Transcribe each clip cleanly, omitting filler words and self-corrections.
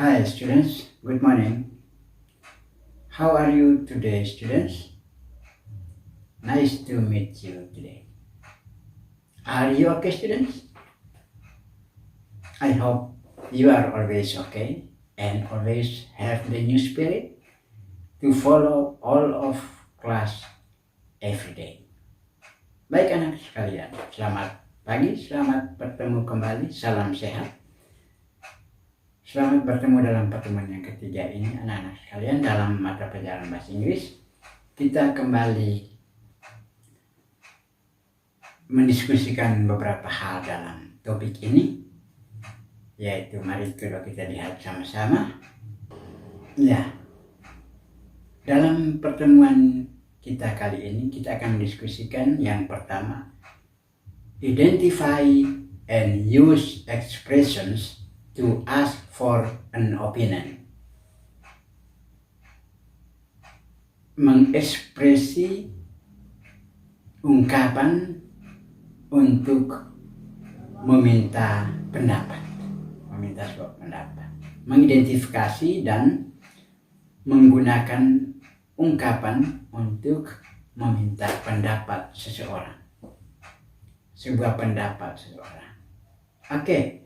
Hi students, good morning. How are you today students? Nice to meet you today. Are you okay students? I hope you are always okay and always have the new spirit to follow all of class every day. Baik anak sekalian, selamat pagi, selamat bertemu kembali, salam sehat. Selamat bertemu dalam pertemuan yang ketiga ini anak-anak sekalian dalam mata pelajaran bahasa Inggris. Kita kembali mendiskusikan beberapa hal dalam topik ini, yaitu mari coba kita lihat sama-sama. Ya, dalam pertemuan kita kali ini kita akan mendiskusikan yang pertama, identify and use expressions to ask for an opinion. Mengekspresi ungkapan untuk meminta pendapat, sebuah pendapat, mengidentifikasi dan menggunakan ungkapan untuk meminta pendapat seseorang, sebuah pendapat seseorang. Oke.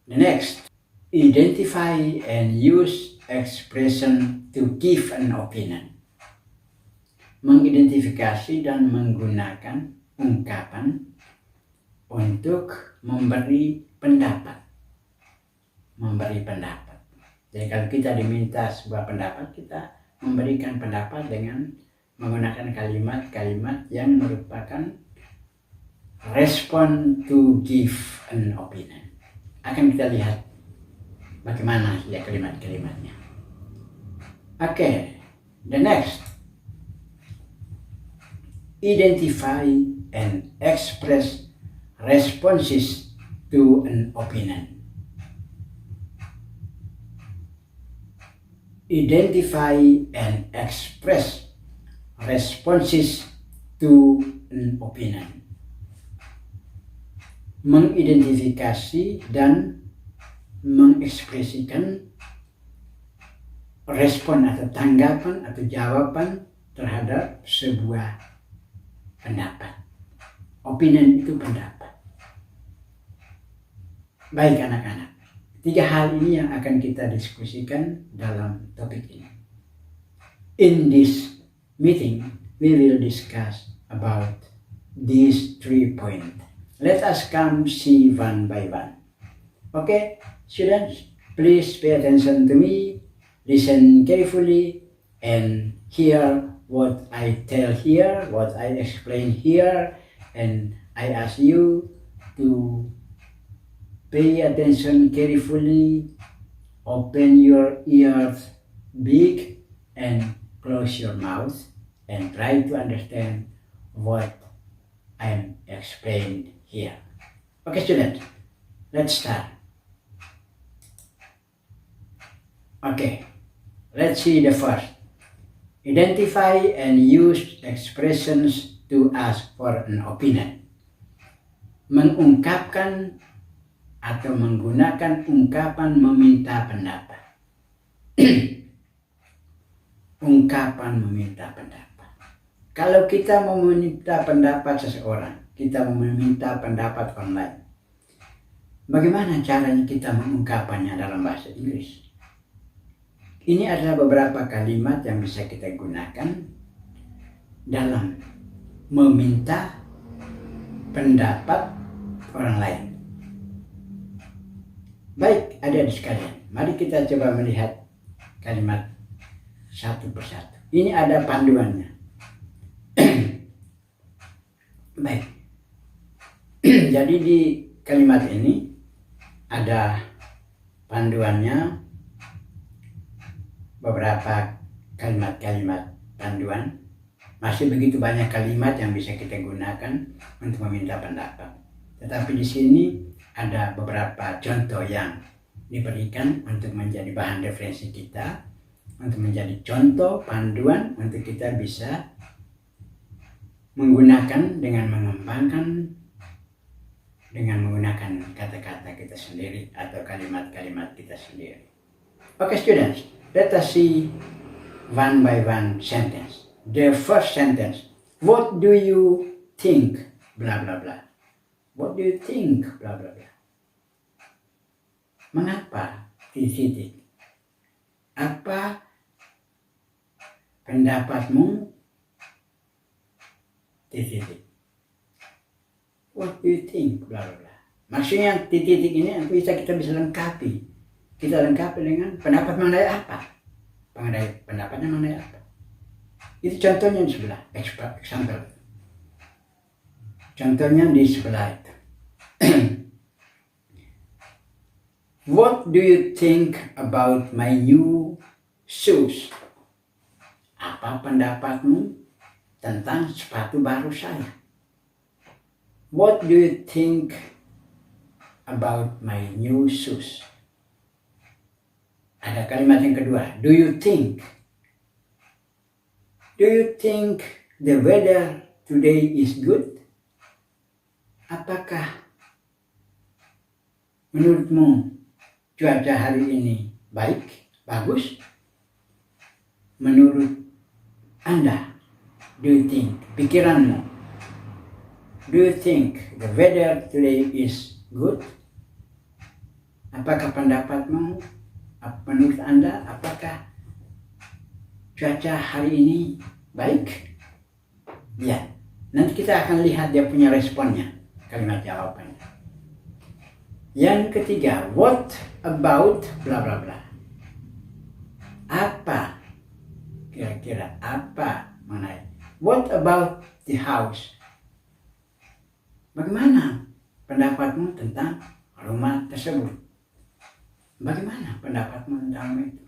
The next, identify and use expression to give an opinion. Mengidentifikasi dan menggunakan ungkapan untuk memberi pendapat. Jadi kalau kita diminta sebuah pendapat, kita memberikan pendapat dengan menggunakan kalimat-kalimat yang merupakan respon to give an opinion. Akan kita lihat bagaimana ya kalimat-kalimatnya. Oke, the next, identify and express responses to an opinion. Identify and express responses to an opinion. Mengidentifikasi dan mengekspresikan respon atau tanggapan atau jawaban terhadap sebuah pendapat. Opinion itu pendapat. Baik anak-anak, 3 hal ini yang akan kita diskusikan dalam topik ini. In this meeting, we will discuss about these 3 points. Let us come see one by one. Okay, students, please pay attention to me, listen carefully, and hear what I tell here, what I explain here, and I ask you to pay attention carefully, open your ears big, and close your mouth, and try to understand what I'm explaining here. Okay, students, let's start. Okay, let's see the first. Identify and use expressions to ask for an opinion. Mengungkapkan atau menggunakan ungkapan meminta pendapat. Ungkapan meminta pendapat. Kalau kita mau meminta pendapat seseorang, kita meminta pendapat online, bagaimana caranya kita mengungkapkannya dalam bahasa Inggris? Ini adalah beberapa kalimat yang bisa kita gunakan dalam meminta pendapat orang lain. Baik adik-adik sekalian, mari kita coba melihat kalimat satu persatu. Ini ada panduannya. Baik. Jadi di kalimat ini ada panduannya, beberapa kalimat-kalimat panduan. Masih begitu banyak kalimat yang bisa kita gunakan untuk meminta pendapat. Tetapi di sini ada beberapa contoh yang diberikan untuk menjadi bahan referensi kita, untuk menjadi contoh panduan untuk kita bisa menggunakan dengan mengembangkan dengan menggunakan kata-kata kita sendiri atau kalimat-kalimat kita sendiri. Okay, students, let us see one by one sentence. The first sentence, what do you think, blah blah blah. What do you think, blah blah blah. Mengapa? Titik. Apa pendapatmu? Titik. What do you think, blah blah blah. Maksudnya titik ini kita bisa lengkapi. Kita lengkapi dengan pendapat mengenai apa? Pendapatnya mengenai apa? Itu contohnya di sebelah, example. Contohnya di sebelah itu. What do you think about my new shoes? Apa pendapatmu tentang sepatu baru saya? What do you think about my new shoes? Ada kalimat yang kedua, do you think? Do you think the weather today is good? Apakah menurutmu cuaca hari ini baik, bagus? Menurut Anda, do you think, pikiranmu, do you think the weather today is good? Apakah pendapatmu, menurut Anda, apakah cuaca hari ini baik? Ya, nanti kita akan lihat dia punya responnya, kalimat jawabannya. Yang ketiga, what about bla bla bla. Apa? Kira-kira apa mengenai? What about the house? Bagaimana pendapatmu tentang rumah tersebut? Bagaimana pendapatmu tentang rumah itu?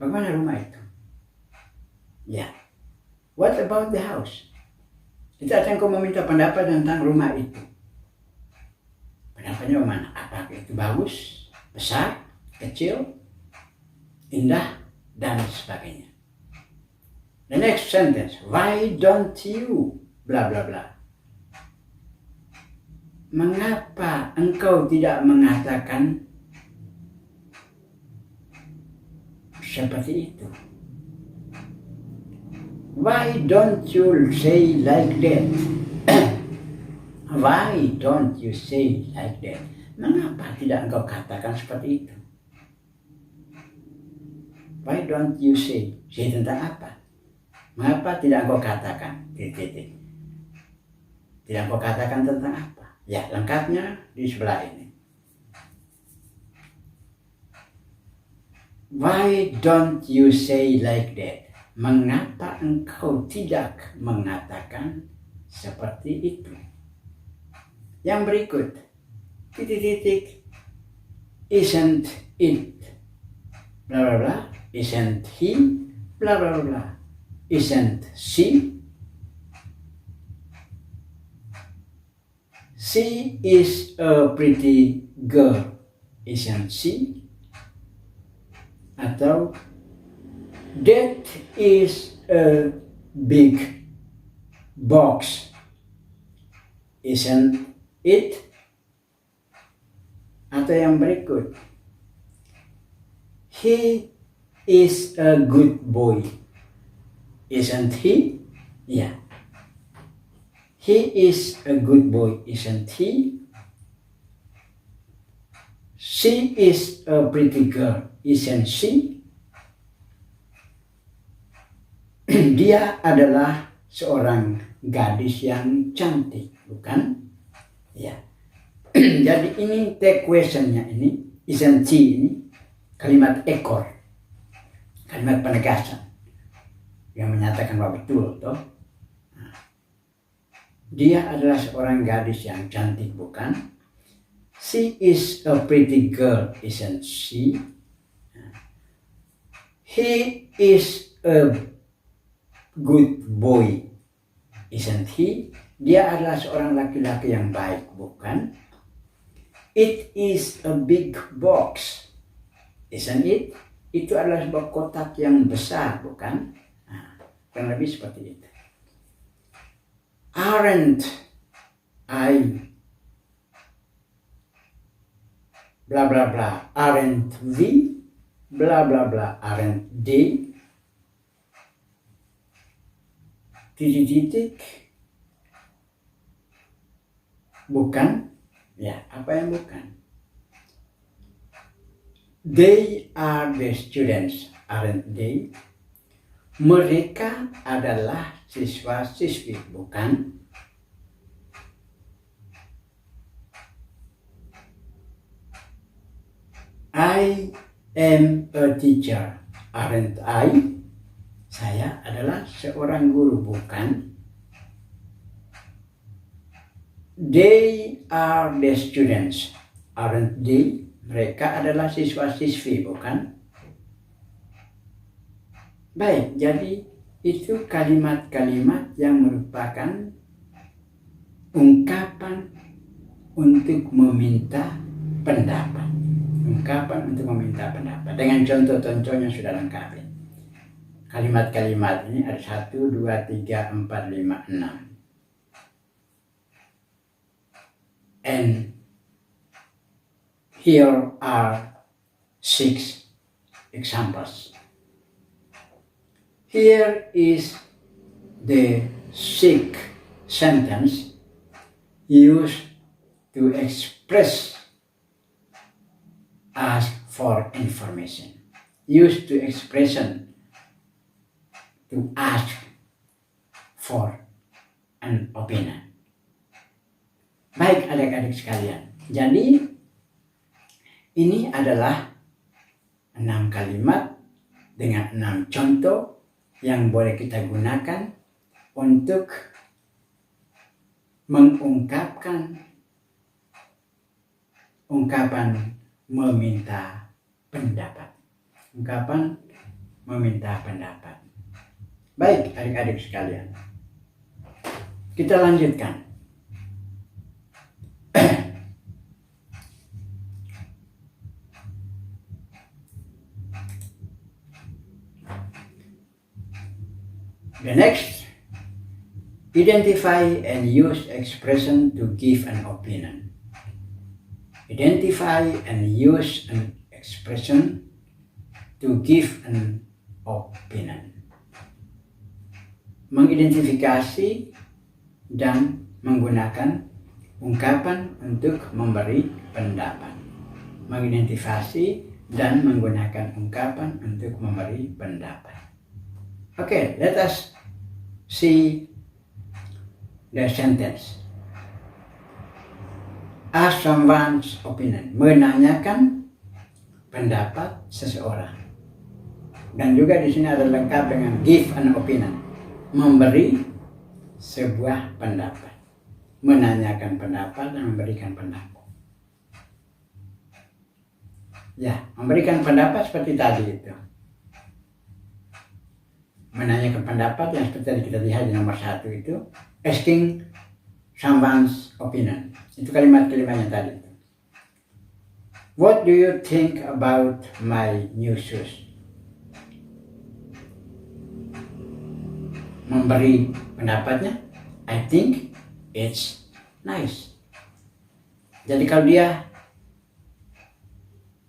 Bagaimana rumah itu? Ya. What about the house? Kita akan meminta pendapat tentang rumah itu. Pendapatnya bagaimana? Apakah itu bagus, besar, kecil, indah, dan sebagainya. The next sentence, why don't you, bla bla bla. Mengapa engkau tidak mengatakan seperti itu? Why don't you say like that? Why don't you say like that? Mengapa tidak engkau katakan seperti itu? Why don't you say? Say tentang apa? Mengapa tidak engkau katakan? Titik. Tidak engkau katakan tentang apa? Ya, lengkapnya di sebelah ini. Why don't you say like that? Mengapa engkau tidak mengatakan seperti itu? Yang berikut, titik, isn't it, bla bla bla, isn't he, bla bla bla, isn't she? She is a pretty girl, isn't she? Atau that is a big box, isn't it? Atau yang berikut, he is a good boy, isn't he? Ya, he is a good boy, isn't he? She is a pretty girl, isn't she? Dia adalah seorang gadis yang cantik, bukan? Ya. Jadi ini take questionnya ini, isn't she ini kalimat ekor, kalimat penegasan yang menyatakan bahwa betul, toh. Dia adalah seorang gadis yang cantik, bukan? She is a pretty girl, isn't she? He is a good boy, isn't he? Dia adalah seorang laki-laki yang baik, bukan? It is a big box, isn't it? Itu adalah sebuah kotak yang besar, bukan? Kurang lebih seperti itu. Aren't I bla bla bla, aren't we, bla bla bla, aren't they, titik-titik, bukan, ya apa yang bukan? They are the students, aren't they? Mereka adalah siswa-siswi, bukan? I am a teacher, aren't I? Saya adalah seorang guru, bukan? They are the students, aren't they? Mereka adalah siswa-siswi, bukan? Baik, jadi itu kalimat-kalimat yang merupakan ungkapan untuk meminta pendapat. Ungkapan untuk meminta pendapat dengan contoh-contoh yang sudah lengkap. Kalimat-kalimat ini ada 1, 2, 3, 4, 5, 6. And here are 6 examples. Here is the 6th sentence used to express ask for information. Used to expression to ask for an opinion. Baik adik-adik sekalian, jadi ini adalah 6 kalimat dengan 6 contoh yang boleh kita gunakan untuk mengungkapkan ungkapan meminta pendapat. Ungkapan meminta pendapat. Baik adik-adik sekalian, kita lanjutkan. The next, identify and use expression to give an opinion. Identify and use an expression to give an opinion. Mengidentifikasi dan menggunakan ungkapan untuk memberi pendapat. Mengidentifikasi dan menggunakan ungkapan untuk memberi pendapat. Okay, let us see the sentence. Ask someone's opinion. Menanyakan pendapat seseorang. Dan juga di sini ada lengkap dengan give an opinion. Memberi sebuah pendapat. Menanyakan pendapat dan memberikan pendapat. Ya, memberikan pendapat seperti tadi itu. Menanyakan pendapat yang seperti tadi kita lihat di nomor 1 itu. Asking someone's opinion. Itu kalimat-kalimatnya tadi. What do you think about my new shoes? Memberi pendapatnya, I think it's nice. Jadi kalau dia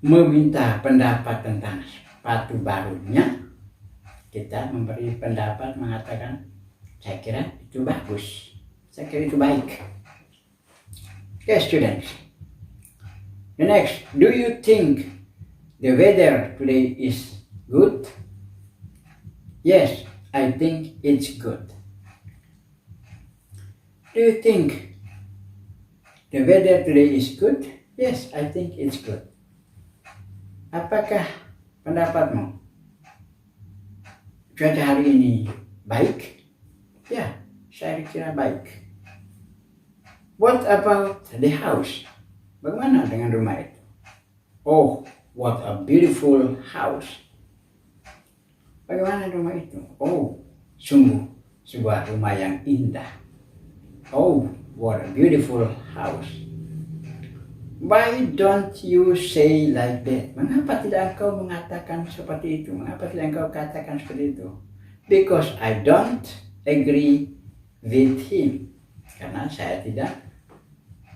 meminta pendapat tentang sepatu barunya, kita memberi pendapat mengatakan, saya kira itu bagus, saya kira itu baik. Okay, students. The next, do you think the weather today is good? Yes, I think it's good. Do you think the weather today is good? Yes, I think it's good. Apakah pendapatmu? Cuaca hari ini baik? Ya, saya kira baik. What about the house? Bagaimana dengan rumah itu? Oh, what a beautiful house. Bagaimana rumah itu? Oh, sungguh sebuah rumah yang indah. Oh, what a beautiful house. Why don't you say like that? Mengapa tidak engkau mengatakan seperti itu? Mengapa tidak engkau katakan seperti itu? Because I don't agree with him. Karena saya tidak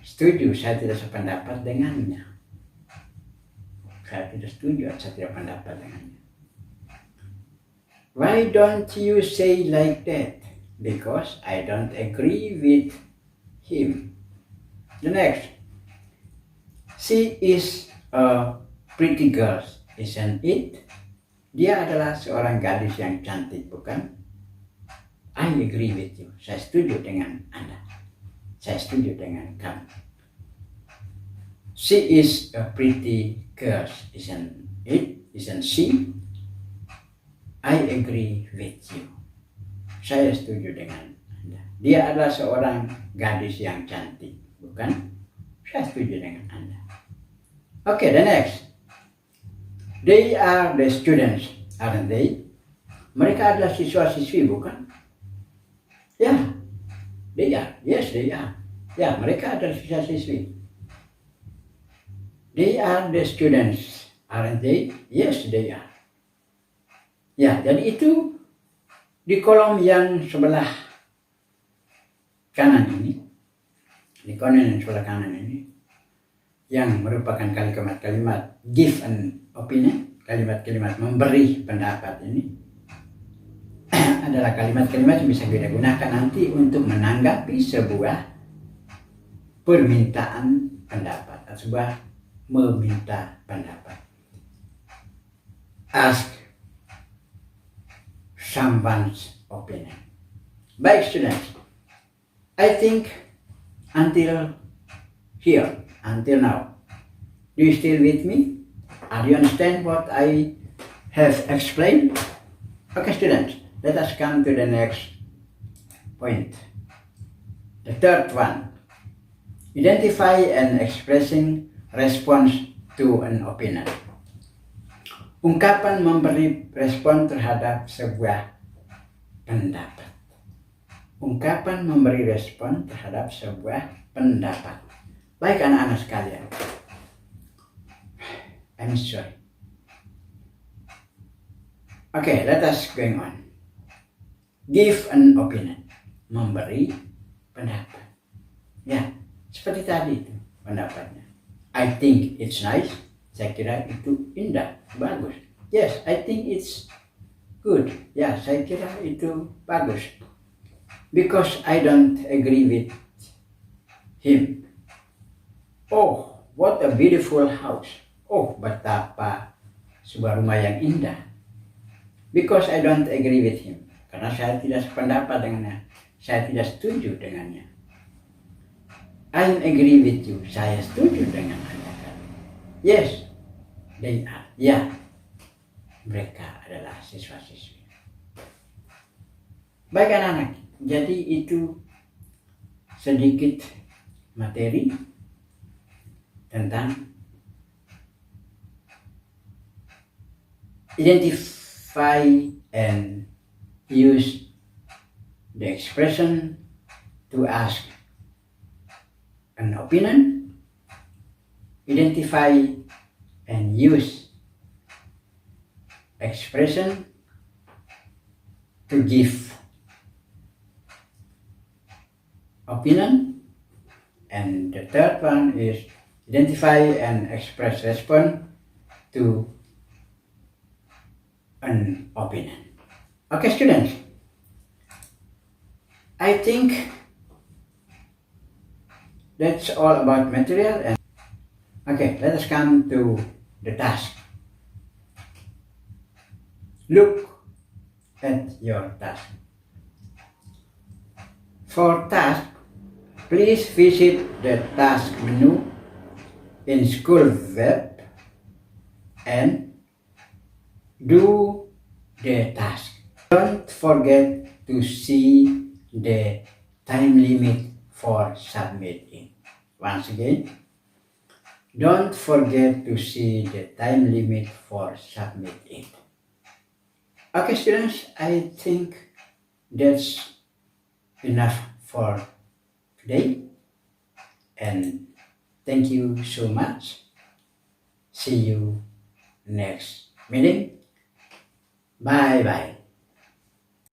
setuju, saya tidak sependapat dengannya. Saya tidak setuju, saya tidak pendapat dengannya. Why don't you say like that? Because I don't agree with him. The next. She is a pretty girl, isn't it? Dia adalah seorang gadis yang cantik, bukan? I agree with you. Saya setuju dengan Anda. Saya setuju dengan kamu. She is a pretty girl, isn't it? Isn't she? I agree with you. Saya setuju dengan Anda. Dia adalah seorang gadis yang cantik, bukan? Saya setuju dengan Anda. Okay, the next. They are the students, aren't they? Mereka adalah siswa-siswi, bukan? Ya, they are. Yes, they are. Ya, mereka adalah siswa-siswi. They are the students, aren't they? Yes, they are. Ya, jadi itu di kolom yang sebelah kanan ini, di kolom yang sebelah kanan ini, yang merupakan kalimat-kalimat give an opinion, kalimat-kalimat memberi pendapat ini, adalah kalimat-kalimat yang bisa kita gunakan nanti untuk menanggapi sebuah permintaan pendapat, atau sebuah meminta pendapat. Ask someone's opinion. Baik, students, I think until here, until now, do you still with me? Do you understand what I have explained? Okay, students, let us come to the next point. The third one. Identify and expressing response to an opinion. Ungkapan memberi respon terhadap sebuah pendapat. Ungkapan memberi respon terhadap sebuah pendapat. Baik anak-anak sekalian. I'm sorry. Okay, let us going on. Give an opinion. Memberi pendapat. Ya, seperti tadi itu pendapatnya. I think it's nice. Saya kira itu indah, bagus. Yes, I think it's good. Ya, saya kira itu bagus. Because I don't agree with him. Oh, what a beautiful house. Oh, betapa sebuah rumah yang indah. Because I don't agree with him. Karena saya tidak sependapat dengannya. Saya tidak setuju dengannya. I agree with you. Saya setuju dengan Anda. Yes, they are. Ya, mereka adalah siswa-siswi. Baik anak-anak, jadi itu sedikit materi tentang identify and use the expression to ask an opinion. Identify and use expression to give opinion. And the third one is identify and express response to an opinion. Okay, students, I think that's all about material. And okay, let us come to the task. Look at your task. For task, please visit the task menu in school web and do the task. Don't forget to see the time limit for submitting. Once again, don't forget to see the time limit for submitting. Okay, students, I think that's enough for today. And thank you so much. See you next meeting. Bye bye.